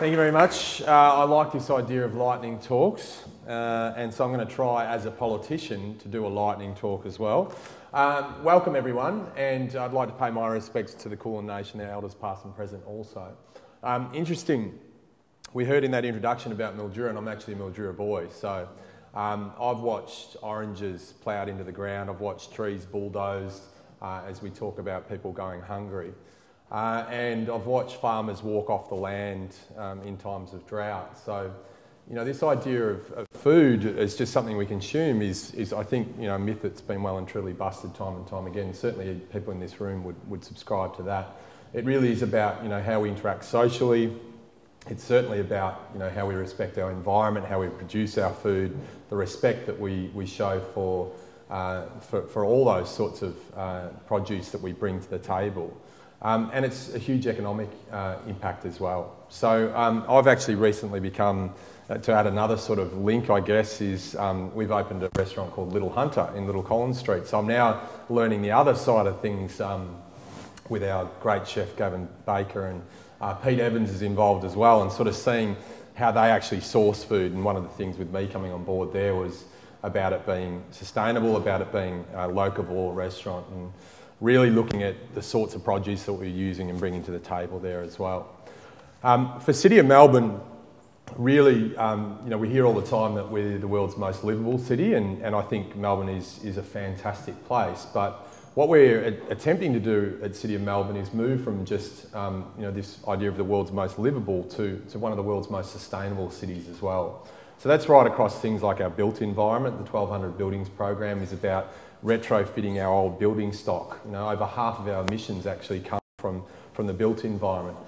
Thank you very much. I like this idea of lightning talks, and so I'm going to try as a politician to do a lightning talk as well. Welcome everyone, and I'd like to pay my respects to the Kulin Nation, our elders past and present also. Interesting, we heard in that introduction about Mildura, and I'm actually a Mildura boy, so I've watched oranges ploughed into the ground, I've watched trees bulldozed as we talk about people going hungry. And I've watched farmers walk off the land in times of drought. So, you know, this idea of food as just something we consume is I think, you know, a myth that's been well and truly busted time and time again. Certainly people in this room would subscribe to that. It really is about, you know, how we interact socially. It's certainly about, you know, how we respect our environment, how we produce our food, the respect that we show for all those sorts of produce that we bring to the table. And it's a huge economic impact as well. So I've actually recently become, to add another sort of link I guess, is we've opened a restaurant called Little Hunter in Little Collins Street. So I'm now learning the other side of things with our great chef Gavin Baker, and Pete Evans is involved as well, and sort of seeing how they actually source food. And one of the things with me coming on board there was about it being sustainable, about it being a locavore restaurant, and really looking at the sorts of produce that we're using and bringing to the table there as well. For City of Melbourne, really, you know, we hear all the time that we're the world's most livable city, and I think Melbourne is a fantastic place. But what we're attempting to do at City of Melbourne is move from just, you know, this idea of the world's most livable to one of the world's most sustainable cities as well. So that's right across things like our built environment. The 1200 Buildings program is about retrofitting our old building stock. You know, over half of our emissions actually come from the built environment.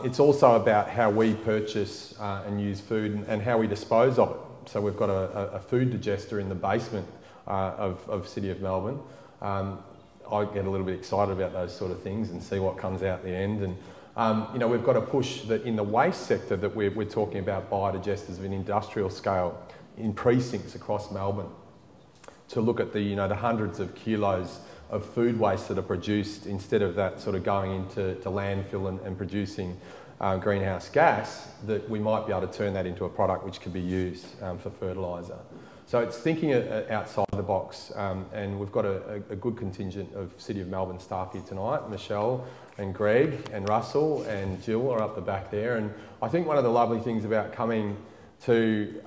It's also about how we purchase and use food and how we dispose of it. So we've got a food digester in the basement of City of Melbourne. I get a little bit excited about those sort of things and see what comes out the end. And you know, we've got a push that in the waste sector that we're talking about biodigesters of an industrial scale in precincts across Melbourne, to look at the, you know, the hundreds of kilos of food waste that are produced, instead of that sort of going into landfill and producing greenhouse gas, that we might be able to turn that into a product which could be used for fertiliser. So it's thinking outside the box, and we've got a good contingent of City of Melbourne staff here tonight. Michelle and Greg and Russell and Jill are up the back there, and I think one of the lovely things about coming to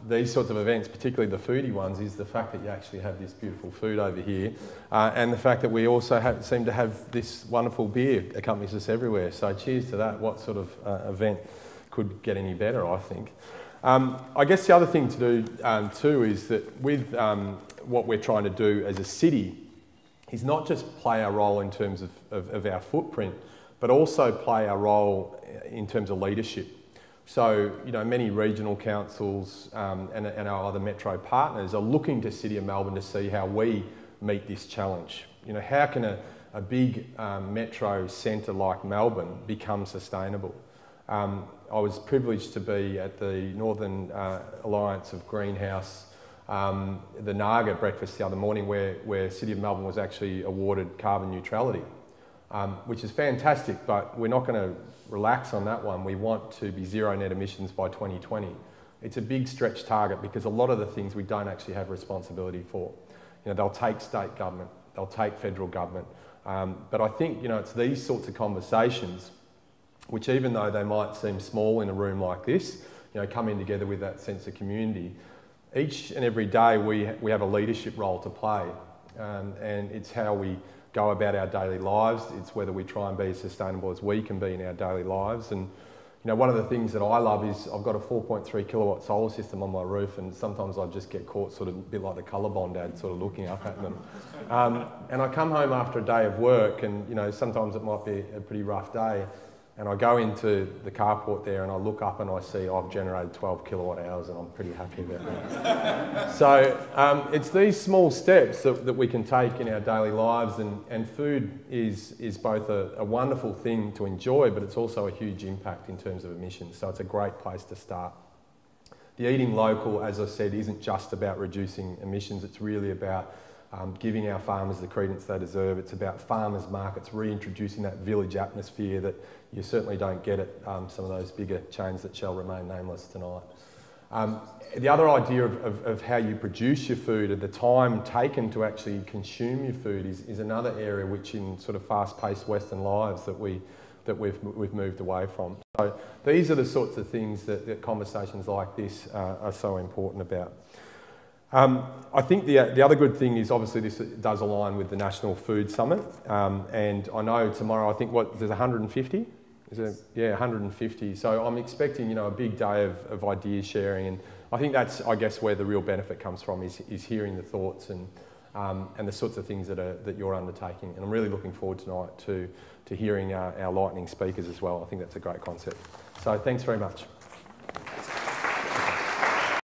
these sorts of events, particularly the foodie ones, is the fact that you actually have this beautiful food over here, and the fact that we also seem to have this wonderful beer accompanies us everywhere. So cheers to that. What sort of event could get any better, I think. I guess the other thing to do too is that with what we're trying to do as a city is not just play our role in terms of our footprint, but also play our role in terms of leadership. So, you know, many regional councils and our other metro partners are looking to City of Melbourne to see how we meet this challenge. You know, how can a big metro centre like Melbourne become sustainable? I was privileged to be at the Northern Alliance of Greenhouse, the Naga breakfast the other morning, where City of Melbourne was actually awarded carbon neutrality, which is fantastic, but we're not going to relax on that one. We want to be zero net emissions by 2020. It's a big stretch target because a lot of the things we don't actually have responsibility for. You know, they'll take state government, they'll take federal government, but I think, you know, it's these sorts of conversations which, even though they might seem small in a room like this, you know, coming together with that sense of community. Each and every day we have a leadership role to play, and it's how we go about our daily lives. It's whether we try and be as sustainable as we can be in our daily lives. And you know, one of the things that I love is I've got a 4.3 kilowatt solar system on my roof, and sometimes I just get caught sort of a bit like the Colorbond ad, sort of looking up at them. And I come home after a day of work, and you know, sometimes it might be a pretty rough day, and I go into the carport there and I look up and I see I've generated 12 kilowatt hours, and I'm pretty happy about that. So it's these small steps that we can take in our daily lives, and food is both a wonderful thing to enjoy, but it's also a huge impact in terms of emissions. So it's a great place to start. The eating local, as I said, isn't just about reducing emissions. It's really about giving our farmers the credence they deserve. It's about farmers markets, reintroducing that village atmosphere that you certainly don't get at some of those bigger chains that shall remain nameless tonight. The other idea of how you produce your food and the time taken to actually consume your food is another area which in sort of fast-paced Western lives that we've moved away from. So these are the sorts of things that conversations like this are so important about. I think the other good thing is obviously this does align with the National Food Summit, and I know tomorrow I think there's 150. Yeah, 150. So I'm expecting, a big day of idea sharing, and I think that's, I guess, where the real benefit comes from is hearing the thoughts and the sorts of things that you're undertaking. And I'm really looking forward tonight to hearing our lightning speakers as well. I think that's a great concept. So thanks very much.